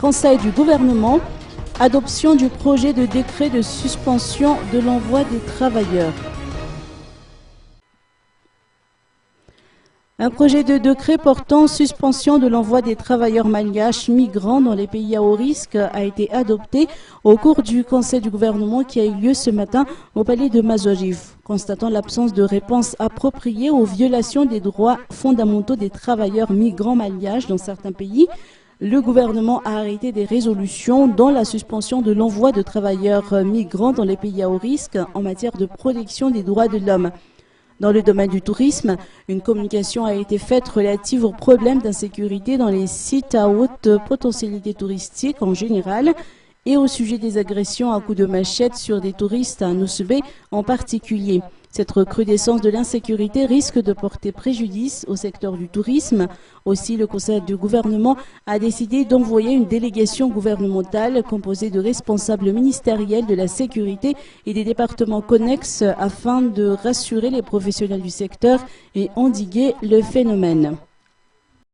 Conseil du gouvernement, adoption du projet de décret de suspension de l'envoi des travailleurs. Un projet de décret portant suspension de l'envoi des travailleurs malgaches migrants dans les pays à haut risque a été adopté au cours du Conseil du gouvernement qui a eu lieu ce matin au palais de Mazojif. Constatant l'absence de réponse appropriée aux violations des droits fondamentaux des travailleurs migrants malgaches dans certains pays, le gouvernement a arrêté des résolutions dont la suspension de l'envoi de travailleurs migrants dans les pays à haut risque en matière de protection des droits de l'homme. Dans le domaine du tourisme, une communication a été faite relative aux problèmes d'insécurité dans les sites à haute potentialité touristique en général et au sujet des agressions à coups de machette sur des touristes à Nosubé en particulier. Cette recrudescence de l'insécurité risque de porter préjudice au secteur du tourisme. Aussi, le Conseil du gouvernement a décidé d'envoyer une délégation gouvernementale composée de responsables ministériels de la sécurité et des départements connexes afin de rassurer les professionnels du secteur et endiguer le phénomène.